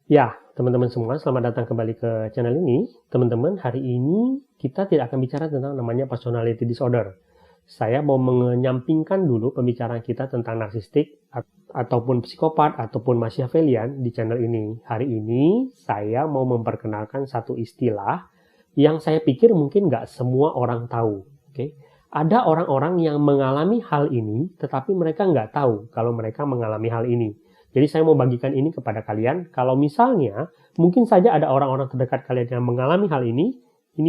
Ya, teman-teman semua, selamat datang kembali ke channel ini. Teman-teman, hari ini kita tidak akan bicara tentang namanya personality disorder. Saya mau menyampingkan dulu pembicaraan kita tentang narsistik ataupun psikopat ataupun Machiavellian di channel ini. Hari ini saya mau memperkenalkan satu istilah yang saya pikir mungkin nggak semua orang tahu. Oke? Ada orang-orang yang mengalami hal ini, tetapi mereka nggak tahu kalau mereka mengalami hal ini. Jadi saya mau bagikan ini kepada kalian. Kalau misalnya, mungkin saja ada orang-orang terdekat kalian yang mengalami hal ini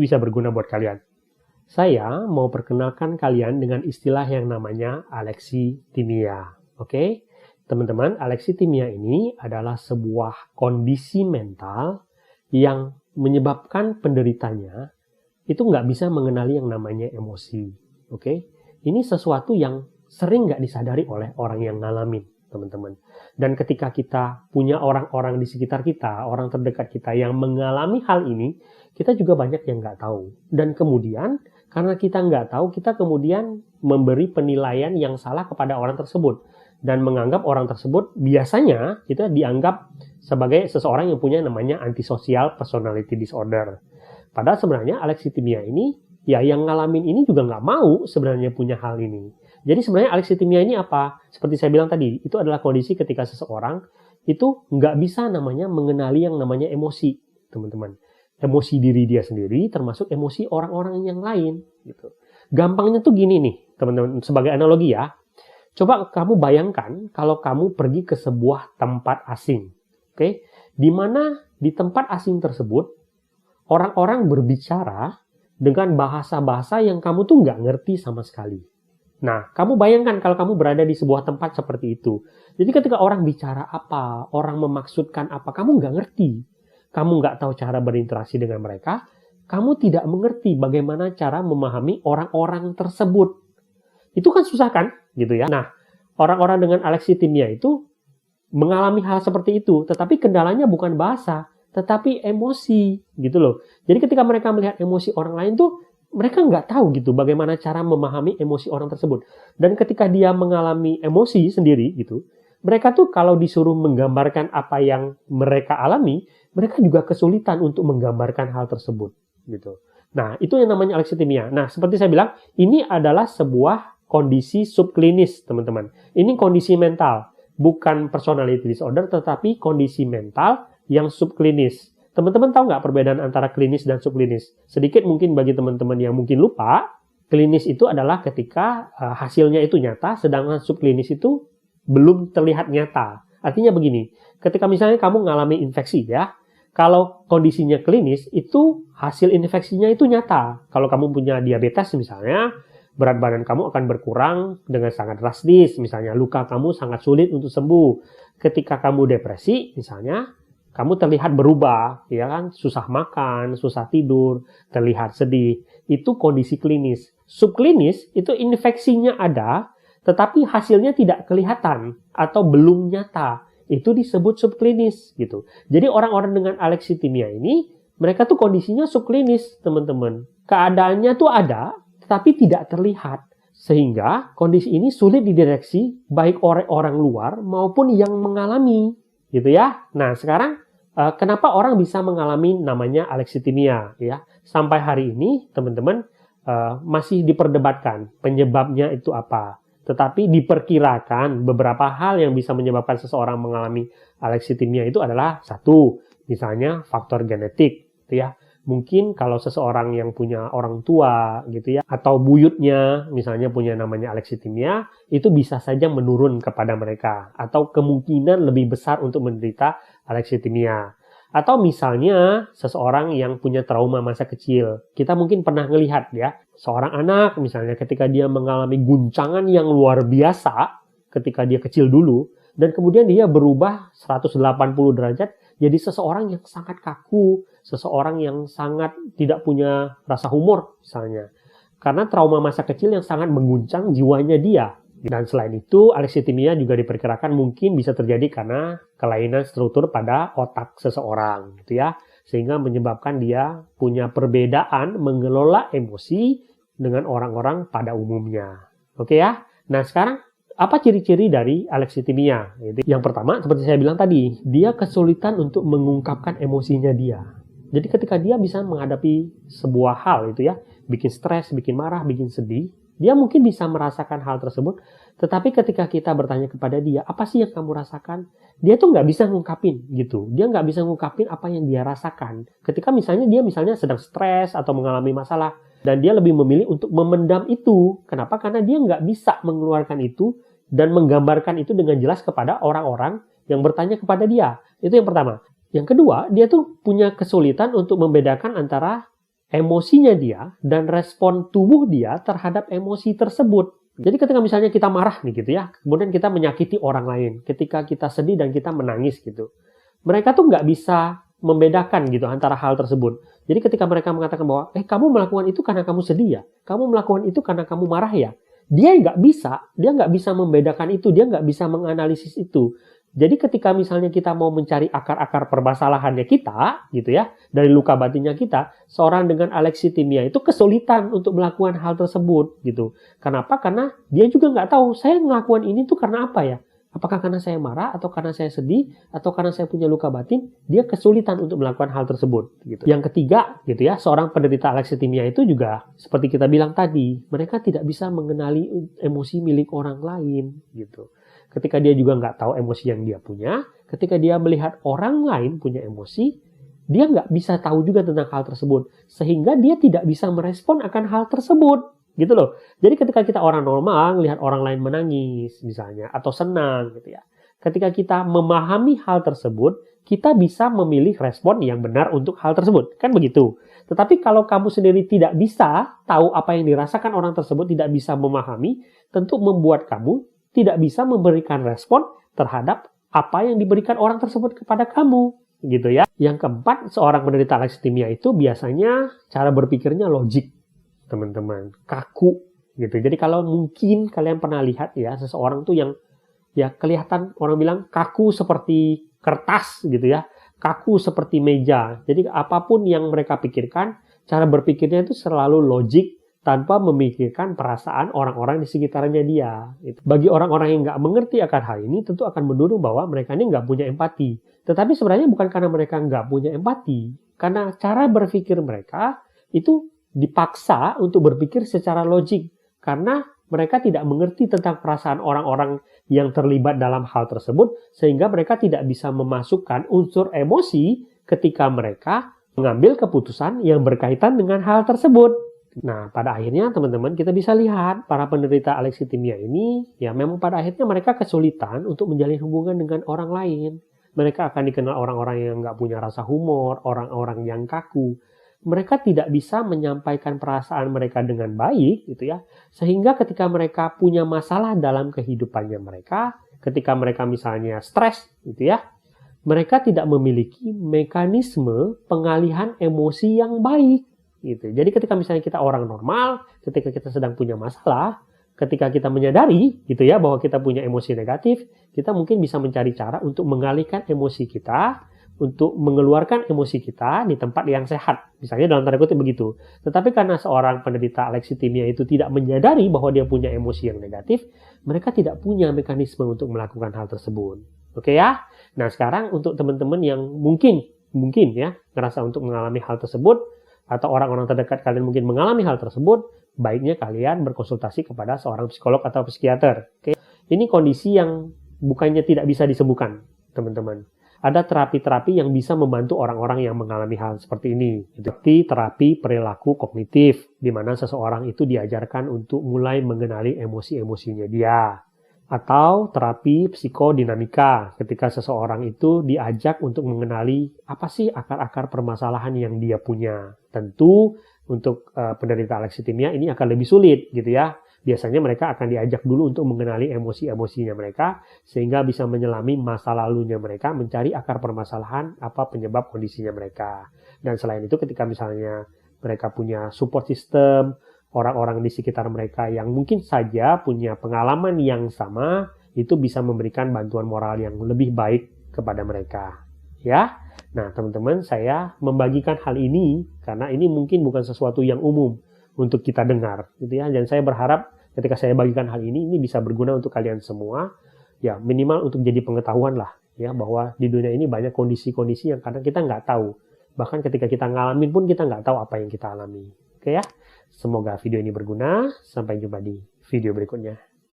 bisa berguna buat kalian. Saya mau perkenalkan kalian dengan istilah yang namanya alexithymia. Oke? Teman-teman, alexithymia ini adalah sebuah kondisi mental yang menyebabkan penderitanya itu nggak bisa mengenali yang namanya emosi. Oke? Ini sesuatu yang sering nggak disadari oleh orang yang ngalamin, teman-teman. Dan ketika kita punya orang-orang di sekitar kita, orang terdekat kita yang mengalami hal ini, kita juga banyak yang nggak tahu. Dan kemudian, karena kita nggak tahu, kita kemudian memberi penilaian yang salah kepada orang tersebut. Dan menganggap orang tersebut biasanya kita dianggap sebagai seseorang yang punya namanya antisocial personality disorder. Padahal sebenarnya alexithymia ini, ya yang ngalamin ini juga nggak mau sebenarnya punya hal ini. Jadi sebenarnya alexithymia ini apa? Seperti saya bilang tadi, itu adalah kondisi ketika seseorang itu nggak bisa namanya mengenali yang namanya emosi, teman-teman. Emosi diri dia sendiri, termasuk emosi orang-orang yang lain. Gitu. Gampangnya tuh gini nih, teman-teman, sebagai analogi ya. Coba kamu bayangkan kalau kamu pergi ke sebuah tempat asing. Oke? Di mana di tempat asing tersebut, orang-orang berbicara dengan bahasa-bahasa yang kamu tuh nggak ngerti sama sekali. Nah, kamu bayangkan kalau kamu berada di sebuah tempat seperti itu. Jadi ketika orang bicara apa, orang memaksudkan apa, kamu nggak ngerti. Kamu nggak tahu cara berinteraksi dengan mereka, kamu tidak mengerti bagaimana cara memahami orang-orang tersebut. Itu kan susah kan? Gitu ya. Nah, orang-orang dengan alexithymia itu mengalami hal seperti itu, tetapi kendalanya bukan bahasa, tetapi emosi, gitu loh. Jadi ketika mereka melihat emosi orang lain tuh, mereka nggak tahu gitu bagaimana cara memahami emosi orang tersebut. Dan ketika dia mengalami emosi sendiri gitu, mereka tuh kalau disuruh menggambarkan apa yang mereka alami, mereka juga kesulitan untuk menggambarkan hal tersebut gitu. Nah, itu yang namanya alexithymia. Nah, seperti saya bilang, ini adalah sebuah kondisi subklinis, teman-teman. Ini kondisi mental, bukan personality disorder, tetapi kondisi mental yang subklinis. Teman-teman tahu nggak perbedaan antara klinis dan subklinis? Sedikit mungkin bagi teman-teman yang mungkin lupa, klinis itu adalah ketika hasilnya itu nyata, sedangkan subklinis itu belum terlihat nyata. Artinya begini, ketika misalnya kamu mengalami infeksi ya, kalau kondisinya klinis itu hasil infeksinya itu nyata. Kalau kamu punya diabetes misalnya, berat badan kamu akan berkurang dengan sangat drastis, misalnya luka kamu sangat sulit untuk sembuh. Ketika kamu depresi misalnya, kamu terlihat berubah, ya kan? Susah makan, susah tidur, terlihat sedih. Itu kondisi klinis. Subklinis itu infeksinya ada, tetapi hasilnya tidak kelihatan atau belum nyata. Itu disebut subklinis gitu. Jadi orang-orang dengan alexithymia ini, mereka tuh kondisinya subklinis, teman-teman. Keadaannya tuh ada, tetapi tidak terlihat. Sehingga kondisi ini sulit dideteksi baik oleh orang luar maupun yang mengalami. Gitu ya. Nah, sekarang kenapa orang bisa mengalami namanya alexithymia ya? Sampai hari ini teman-teman masih diperdebatkan penyebabnya itu apa. Tetapi diperkirakan beberapa hal yang bisa menyebabkan seseorang mengalami alexithymia itu adalah satu, misalnya faktor genetik, gitu ya. Mungkin kalau seseorang yang punya orang tua gitu ya, atau buyutnya misalnya punya namanya alexithymia, itu bisa saja menurun kepada mereka, atau kemungkinan lebih besar untuk menderita alexithymia. Atau misalnya seseorang yang punya trauma masa kecil, kita mungkin pernah melihat ya, seorang anak misalnya ketika dia mengalami guncangan yang luar biasa ketika dia kecil dulu, dan kemudian dia berubah 180 derajat jadi seseorang yang sangat kaku, seseorang yang sangat tidak punya rasa humor misalnya. Karena trauma masa kecil yang sangat mengguncang jiwanya dia. Dan selain itu, alexithymia juga diperkirakan mungkin bisa terjadi karena kelainan struktur pada otak seseorang, gitu ya. Sehingga menyebabkan dia punya perbedaan mengelola emosi dengan orang-orang pada umumnya. Oke ya? Nah sekarang Apa ciri-ciri dari alexithymia? Yang pertama, seperti saya bilang tadi, dia kesulitan untuk mengungkapkan emosinya dia. Jadi ketika dia bisa menghadapi sebuah hal itu ya, bikin stres, bikin marah, bikin sedih, dia mungkin bisa merasakan hal tersebut, tetapi ketika kita bertanya kepada dia, apa sih yang kamu rasakan? Dia tuh nggak bisa ngungkapin gitu. Dia nggak bisa ngungkapin apa yang dia rasakan. Ketika dia sedang stres atau mengalami masalah, dan dia lebih memilih untuk memendam itu. Kenapa? Karena dia nggak bisa mengeluarkan itu dan menggambarkan itu dengan jelas kepada orang-orang yang bertanya kepada dia. Itu yang pertama. Yang kedua, dia tuh punya kesulitan untuk membedakan antara emosinya dia dan respon tubuh dia terhadap emosi tersebut. Jadi ketika misalnya kita marah nih gitu ya, kemudian kita menyakiti orang lain, ketika kita sedih dan kita menangis gitu. Mereka tuh nggak bisa membedakan gitu antara hal tersebut. Jadi ketika mereka mengatakan bahwa, kamu melakukan itu karena kamu sedih ya, kamu melakukan itu karena kamu marah ya, dia nggak bisa membedakan itu, dia nggak bisa menganalisis itu. Jadi ketika misalnya kita mau mencari akar-akar permasalahannya kita, gitu ya, dari luka batinnya kita, seorang dengan alexithymia itu kesulitan untuk melakukan hal tersebut, gitu. Kenapa? Karena dia juga nggak tahu, saya melakukan ini tuh karena apa ya? Apakah karena saya marah, atau karena saya sedih, atau karena saya punya luka batin, dia kesulitan untuk melakukan hal tersebut. Gitu. Yang ketiga, gitu ya, seorang penderita alexithymia itu juga, seperti kita bilang tadi, mereka tidak bisa mengenali emosi milik orang lain. Gitu. Ketika dia juga nggak tahu emosi yang dia punya, ketika dia melihat orang lain punya emosi, dia nggak bisa tahu juga tentang hal tersebut. Sehingga dia tidak bisa merespon akan hal tersebut. Gitu loh. Jadi ketika kita orang normal, lihat orang lain menangis misalnya, atau senang gitu ya. Ketika kita memahami hal tersebut, kita bisa memilih respon yang benar untuk hal tersebut. Kan begitu. Tetapi kalau kamu sendiri tidak bisa tahu apa yang dirasakan orang tersebut, tidak bisa memahami, tentu membuat kamu tidak bisa memberikan respon terhadap apa yang diberikan orang tersebut kepada kamu. Gitu ya. Yang keempat, seorang penderita alexithymia itu biasanya cara berpikirnya logik. Teman-teman, kaku gitu. Jadi kalau mungkin kalian pernah lihat ya, seseorang tuh yang ya kelihatan orang bilang kaku seperti kertas gitu ya, kaku seperti meja. Jadi apapun yang mereka pikirkan, cara berpikirnya itu selalu logik tanpa memikirkan perasaan orang-orang di sekitarnya dia. Gitu. Bagi orang-orang yang nggak mengerti akan hal ini, tentu akan menuduh bahwa mereka ini nggak punya empati. Tetapi sebenarnya bukan karena mereka nggak punya empati, karena cara berpikir mereka itu dipaksa untuk berpikir secara logik karena mereka tidak mengerti tentang perasaan orang-orang yang terlibat dalam hal tersebut sehingga mereka tidak bisa memasukkan unsur emosi ketika mereka mengambil keputusan yang berkaitan dengan hal tersebut. Nah, pada akhirnya teman-teman kita bisa lihat para penderita alexithymia ini ya memang pada akhirnya mereka kesulitan untuk menjalin hubungan dengan orang lain. Mereka akan dikenal orang-orang yang nggak punya rasa humor, orang-orang yang kaku. Mereka tidak bisa menyampaikan perasaan mereka dengan baik gitu ya. Sehingga ketika mereka punya masalah dalam kehidupannya mereka, ketika mereka misalnya stres gitu ya, mereka tidak memiliki mekanisme pengalihan emosi yang baik gitu. Jadi ketika misalnya kita orang normal, ketika kita sedang punya masalah, ketika kita menyadari gitu ya bahwa kita punya emosi negatif, kita mungkin bisa mencari cara untuk mengalihkan emosi kita, untuk mengeluarkan emosi kita di tempat yang sehat. Misalnya dalam tanda kutip begitu. Tetapi karena seorang penderita alexithymia itu tidak menyadari bahwa dia punya emosi yang negatif, mereka tidak punya mekanisme untuk melakukan hal tersebut. Oke ya? Nah sekarang untuk teman-teman yang mungkin ya ngerasa untuk mengalami hal tersebut, atau orang-orang terdekat kalian mungkin mengalami hal tersebut, baiknya kalian berkonsultasi kepada seorang psikolog atau psikiater. Oke? Ini kondisi yang bukannya tidak bisa disembuhkan, teman-teman. Ada terapi-terapi yang bisa membantu orang-orang yang mengalami hal seperti ini. Seperti terapi perilaku kognitif, di mana seseorang itu diajarkan untuk mulai mengenali emosi-emosinya dia. Atau terapi psikodinamika, ketika seseorang itu diajak untuk mengenali apa sih akar-akar permasalahan yang dia punya. Tentu untuk penderita alexithymia ini akan lebih sulit gitu ya. Biasanya mereka akan diajak dulu untuk mengenali emosi-emosinya mereka sehingga bisa menyelami masa lalunya mereka, mencari akar permasalahan apa penyebab kondisinya mereka. Dan selain itu ketika misalnya mereka punya support system, orang-orang di sekitar mereka yang mungkin saja punya pengalaman yang sama, itu bisa memberikan bantuan moral yang lebih baik kepada mereka. Ya. Nah, teman-teman, saya membagikan hal ini karena ini mungkin bukan sesuatu yang umum untuk kita dengar gitu ya, dan saya berharap ketika saya bagikan hal ini bisa berguna untuk kalian semua. Ya, minimal untuk jadi pengetahuan lah, ya, bahwa di dunia ini banyak kondisi-kondisi yang kadang kita nggak tahu. Bahkan ketika kita ngalamin pun kita nggak tahu apa yang kita alami. Oke ya, semoga video ini berguna. Sampai jumpa di video berikutnya.